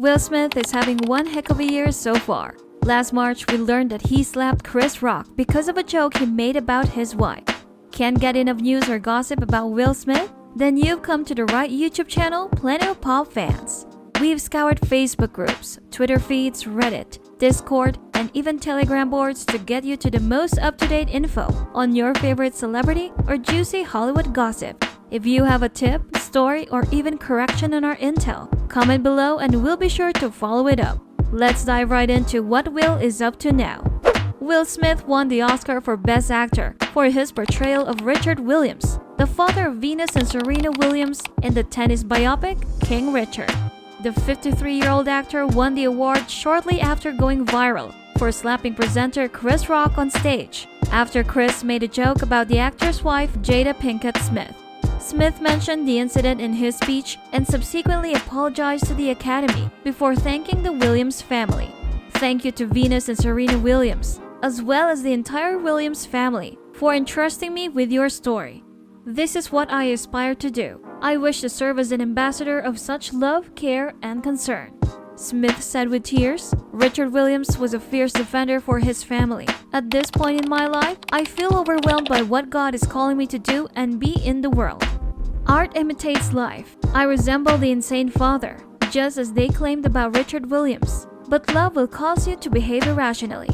Will Smith is having one heck of a year so far. Last March, we learned that he slapped Chris Rock because of a joke he made about his wife. Can't get enough news or gossip about Will Smith? Then you've come to the right YouTube channel, Plenty of Pop Fans. We've scoured Facebook groups, Twitter feeds, Reddit, Discord, and even Telegram boards to get you to the most up-to-date info on your favorite celebrity or juicy Hollywood gossip. If you have a tip, story, or even correction on our intel, comment below and we'll be sure to follow it up. Let's dive right into what Will is up to now. Will Smith won the Oscar for Best Actor for his portrayal of Richard Williams, the father of Venus and Serena Williams in the tennis biopic King Richard. The 53-year-old actor won the award shortly after going viral for slapping presenter Chris Rock on stage, after Chris made a joke about the actor's wife Jada Pinkett Smith. Smith mentioned the incident in his speech and subsequently apologized to the Academy before thanking the Williams family. Thank you to Venus and Serena Williams, as well as the entire Williams family, for entrusting me with your story. This is what I aspire to do. I wish to serve as an ambassador of such love, care, and concern. Smith said with tears. Richard Williams was a fierce defender for his family. At this point in my life, I feel overwhelmed by what God is calling me to do and be in the world. Art imitates life. I resemble the insane father, just as they claimed about Richard Williams. But love will cause you to behave irrationally.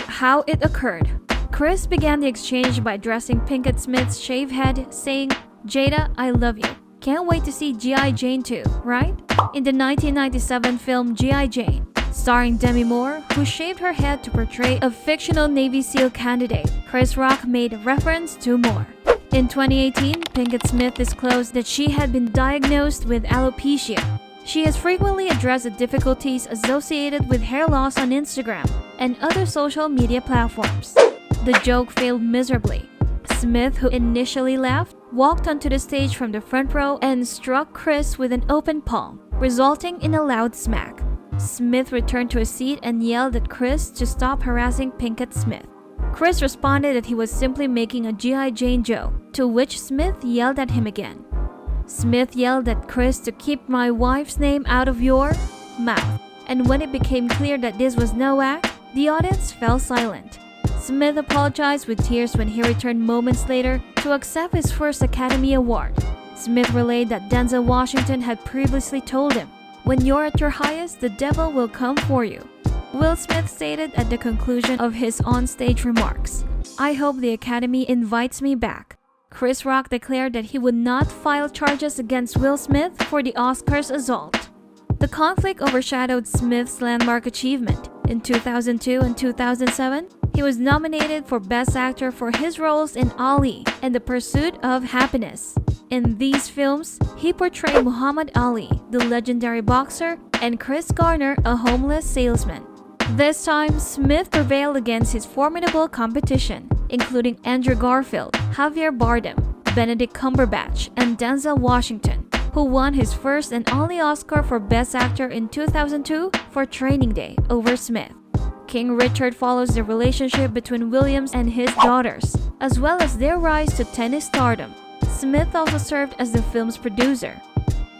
How it occurred. Chris began the exchange by addressing Pinkett Smith's shaved head, saying, "Jada, I love you. Can't wait to see G.I. Jane 2, right?" In the 1997 film G.I. Jane, starring Demi Moore, who shaved her head to portray a fictional Navy SEAL candidate, Chris Rock made reference to Moore. In 2018, Pinkett Smith disclosed that she had been diagnosed with alopecia. She has frequently addressed the difficulties associated with hair loss on Instagram and other social media platforms. The joke failed miserably. Smith, who initially laughed, walked onto the stage from the front row and struck Chris with an open palm, resulting in a loud smack. Smith returned to his seat and yelled at Chris to stop harassing Pinkett Smith. Chris responded that he was simply making a G.I. Jane joke, to which Smith yelled at him again. Smith yelled at Chris to keep my wife's name out of your mouth, and when it became clear that this was no act, the audience fell silent. Smith apologized with tears when he returned moments later to accept his first Academy Award. Smith relayed that Denzel Washington had previously told him, "When you're at your highest, the devil will come for you." Will Smith stated at the conclusion of his on-stage remarks, "I hope the Academy invites me back." Chris Rock declared that he would not file charges against Will Smith for the Oscars assault. The conflict overshadowed Smith's landmark achievement. In 2002 and 2007, he was nominated for Best Actor for his roles in Ali and The Pursuit of Happiness. In these films, he portrayed Muhammad Ali, the legendary boxer, and Chris Garner, a homeless salesman. This time, Smith prevailed against his formidable competition, including Andrew Garfield, Javier Bardem, Benedict Cumberbatch, and Denzel Washington, who won his first and only Oscar for Best Actor in 2002 for Training Day over Smith. King Richard follows the relationship between Williams and his daughters, as well as their rise to tennis stardom. Smith also served as the film's producer.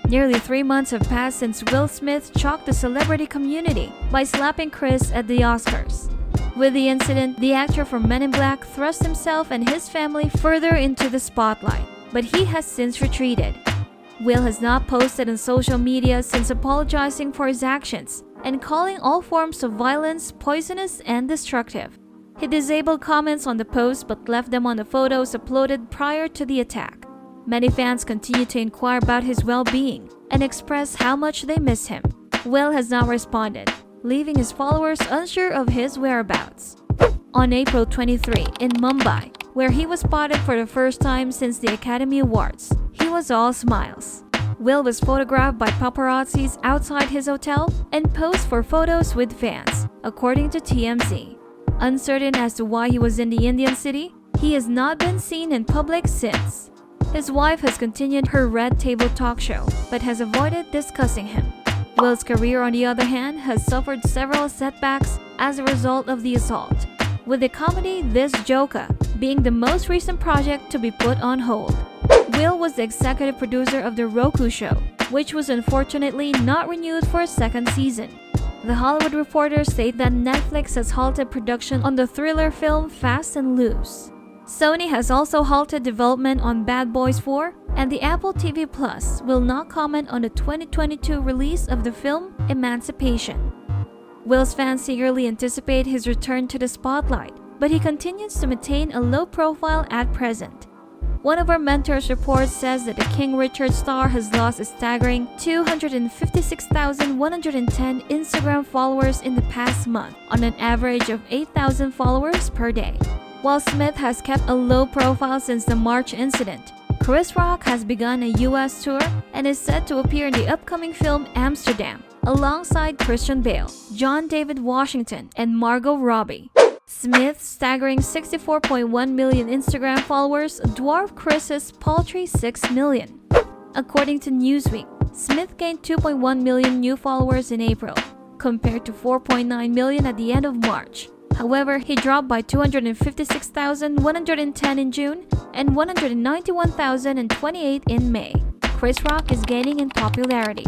Nearly 3 months have passed since Will Smith shocked the celebrity community by slapping Chris at the Oscars. With the incident, the actor from Men in Black thrust himself and his family further into the spotlight, but he has since retreated. Will has not posted on social media since apologizing for his actions and calling all forms of violence poisonous and destructive. He disabled comments on the post but left them on the photos uploaded prior to the attack. Many fans continue to inquire about his well-being and express how much they miss him. Will has not responded, leaving his followers unsure of his whereabouts. On April 23 in Mumbai, where he was spotted for the first time since the Academy Awards, he was all smiles. Will was photographed by paparazzis outside his hotel and posed for photos with fans, according to TMZ. Uncertain as to why he was in the Indian city, he has not been seen in public since. His wife has continued her Red Table talk show, but has avoided discussing him. Will's career, on the other hand, has suffered several setbacks as a result of the assault, with the comedy This Joker being the most recent project to be put on hold. Will was the executive producer of The Roku Show, which was unfortunately not renewed for a second season. The Hollywood Reporter state that Netflix has halted production on the thriller film Fast and Loose. Sony has also halted development on Bad Boys 4, and the Apple TV Plus will not comment on the 2022 release of the film Emancipation. Will's fans eagerly anticipate his return to the spotlight, but he continues to maintain a low profile at present. One of our mentors' reports says that the King Richard star has lost a staggering 256,110 Instagram followers in the past month, on an average of 8,000 followers per day. While Smith has kept a low profile since the March incident, Chris Rock has begun a US tour and is set to appear in the upcoming film Amsterdam, alongside Christian Bale, John David Washington, and Margot Robbie. Smith's staggering 64.1 million Instagram followers dwarf Chris's paltry 6 million. According to Newsweek, Smith gained 2.1 million new followers in April, compared to 4.9 million at the end of March. However, he dropped by 256,110 in June and 191,028 in May. Chris Rock is gaining in popularity.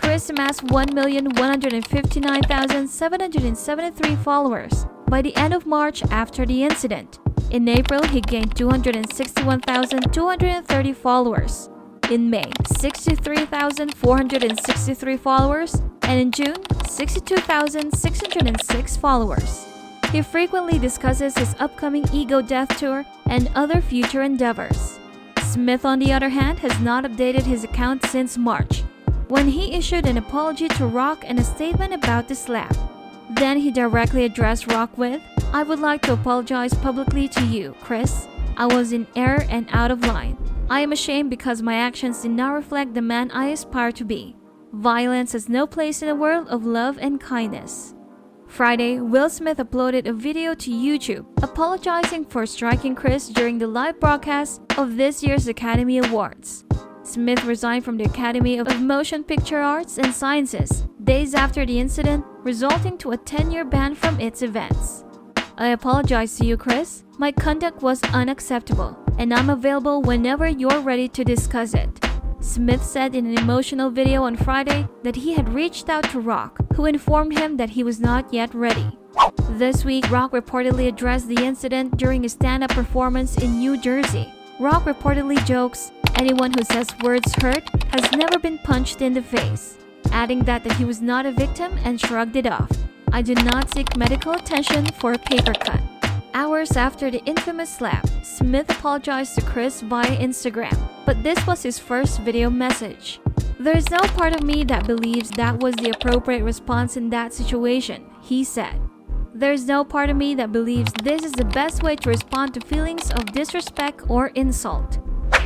Chris amassed 1,159,773 followers by the end of March after the incident. In April, he gained 261,230 followers. In May, 63,463 followers, and in June, 62,606 followers. He frequently discusses his upcoming Ego Death Tour and other future endeavors. Smith, on the other hand, has not updated his account since March, when he issued an apology to Rock and a statement about the slap. Then he directly addressed Rock with, "I would like to apologize publicly to you, Chris. I was in error and out of line. I am ashamed because my actions did not reflect the man I aspire to be. Violence has no place in a world of love and kindness." Friday, Will Smith uploaded a video to YouTube apologizing for striking Chris during the live broadcast of this year's Academy Awards. Smith resigned from the Academy of Motion Picture Arts and Sciences days after the incident, resulting to a 10-year ban from its events. "I apologize to you, Chris. My conduct was unacceptable, and I'm available whenever you're ready to discuss it." Smith said in an emotional video on Friday that he had reached out to Rock, who informed him that he was not yet ready. This week, Rock reportedly addressed the incident during a stand-up performance in New Jersey. Rock reportedly jokes, "Anyone who says words hurt has never been punched in the face," adding that he was not a victim and shrugged it off. "I did not seek medical attention for a paper cut." Hours after the infamous slap, Smith apologized to Chris via Instagram, but this was his first video message. "There is no part of me that believes that was the appropriate response in that situation," he said. "There is no part of me that believes this is the best way to respond to feelings of disrespect or insult."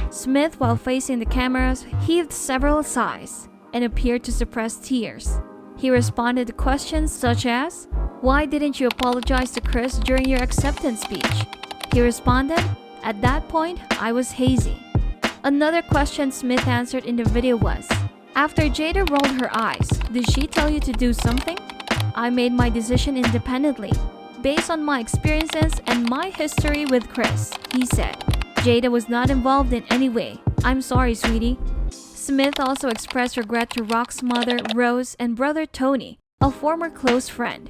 Smith, while facing the cameras, heaved several sighs and appeared to suppress tears. He responded to questions such as, "Why didn't you apologize to Chris during your acceptance speech?" He responded, "At that point, I was hazy." Another question Smith answered in the video was, "After Jada rolled her eyes, did she tell you to do something?" "I made my decision independently, based on my experiences and my history with Chris," he said. "Jada was not involved in any way. I'm sorry, sweetie." Smith also expressed regret to Rock's mother, Rose, and brother Tony, a former close friend.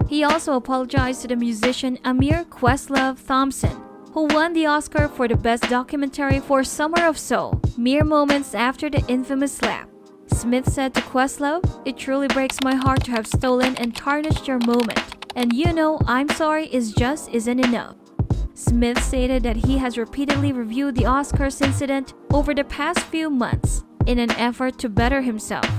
He also apologized to the musician Amir Questlove Thompson, who won the Oscar for the Best Documentary for Summer of Soul, mere moments after the infamous slap. Smith said to Questlove, "It truly breaks my heart to have stolen and tarnished your moment, and you know I'm sorry just isn't enough." Smith stated that he has repeatedly reviewed the Oscars incident over the past few months in an effort to better himself.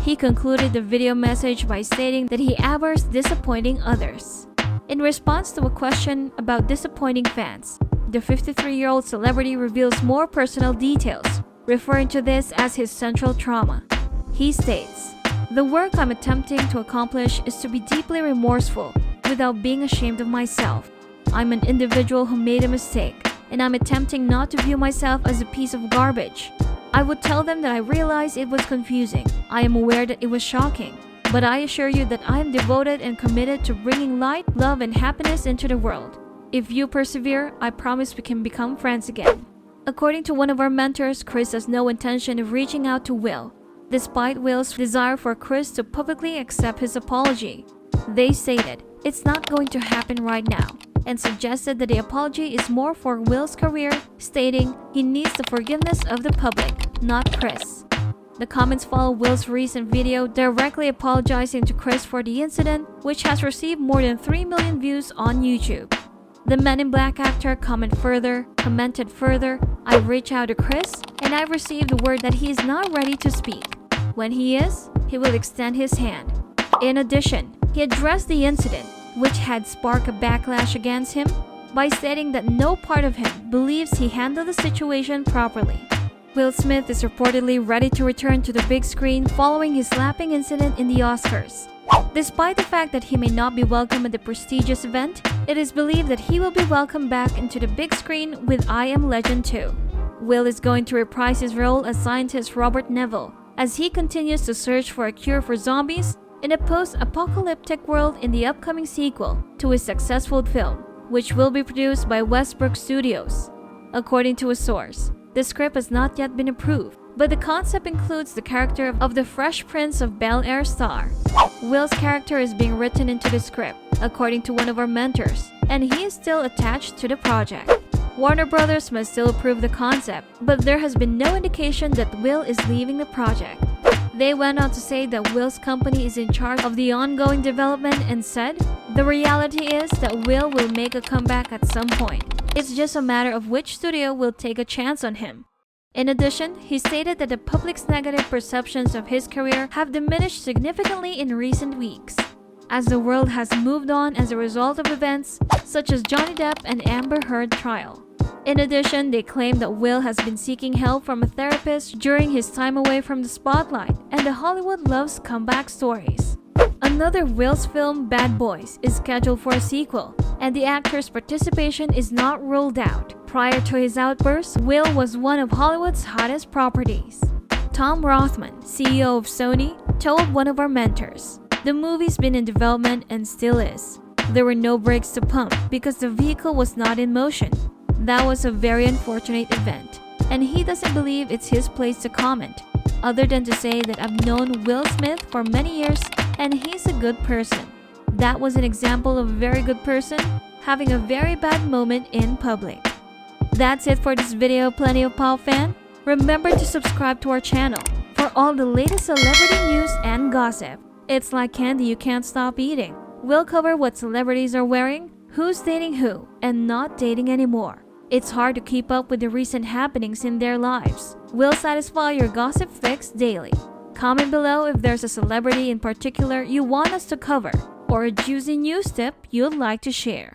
He concluded the video message by stating that he abhors disappointing others. In response to a question about disappointing fans, the 53-year-old celebrity reveals more personal details, referring to this as his central trauma. He states, "The work I'm attempting to accomplish is to be deeply remorseful without being ashamed of myself. I'm an individual who made a mistake, and I'm attempting not to view myself as a piece of garbage. I would tell them that I realized it was confusing. I am aware that it was shocking. But I assure you that I am devoted and committed to bringing light, love, and happiness into the world. If you persevere, I promise we can become friends again." According to one of our mentors, Chris has no intention of reaching out to Will. despite Will's desire for Chris to publicly accept his apology. They stated it's not going to happen right now and suggested that the apology is more for Will's career, stating he needs the forgiveness of the public, not Chris. The comments follow Will's recent video directly apologizing to Chris for the incident, which has received more than 3 million views on YouTube. The Men in Black actor commented further, I reached out to Chris and I received the word that he is not ready to speak. When he is, he will extend his hand. In addition, he addressed the incident, which had sparked a backlash against him, by stating that no part of him believes he handled the situation properly. Will Smith is reportedly ready to return to the big screen following his slapping incident in the Oscars. Despite the fact that he may not be welcome at the prestigious event, it is believed that he will be welcomed back into the big screen with I Am Legend 2. Will is going to reprise his role as scientist Robert Neville as he continues to search for a cure for zombies in a post-apocalyptic world in the upcoming sequel to his successful film, which will be produced by Westbrook Studios. According to a source, the script has not yet been approved, but the concept includes the character of the Fresh Prince of Bel-Air star. Will's character is being written into the script, according to one of our mentors, and he is still attached to the project. Warner Brothers must still approve the concept, but there has been no indication that Will is leaving the project. They went on to say that Will's company is in charge of the ongoing development and said, the reality is that Will make a comeback at some point. It's just a matter of which studio will take a chance on him. In addition, he stated that the public's negative perceptions of his career have diminished significantly in recent weeks, as the world has moved on as a result of events such as Johnny Depp and Amber Heard trial. In addition, they claim that Will has been seeking help from a therapist during his time away from the spotlight, and the Hollywood loves comeback stories. Another Will's film, Bad Boys, is scheduled for a sequel, and the actor's participation is not ruled out. Prior to his outburst, Will was one of Hollywood's hottest properties. Tom Rothman, CEO of Sony, told one of our mentors, the movie's been in development and still is. There were no brakes to pump because the vehicle was not in motion. That was a very unfortunate event, and he doesn't believe it's his place to comment, other than to say that I've known Will Smith for many years and he's a good person. That was an example of a very good person having a very bad moment in public. That's it for this video, Plenty of Pop fan. Remember to subscribe to our channel for all the latest celebrity news and gossip. It's like candy you can't stop eating. We'll cover what celebrities are wearing, who's dating who, and not dating anymore. It's hard to keep up with the recent happenings in their lives. We'll satisfy your gossip fix daily. Comment below if there's a celebrity in particular you want us to cover, or a juicy news tip you'd like to share.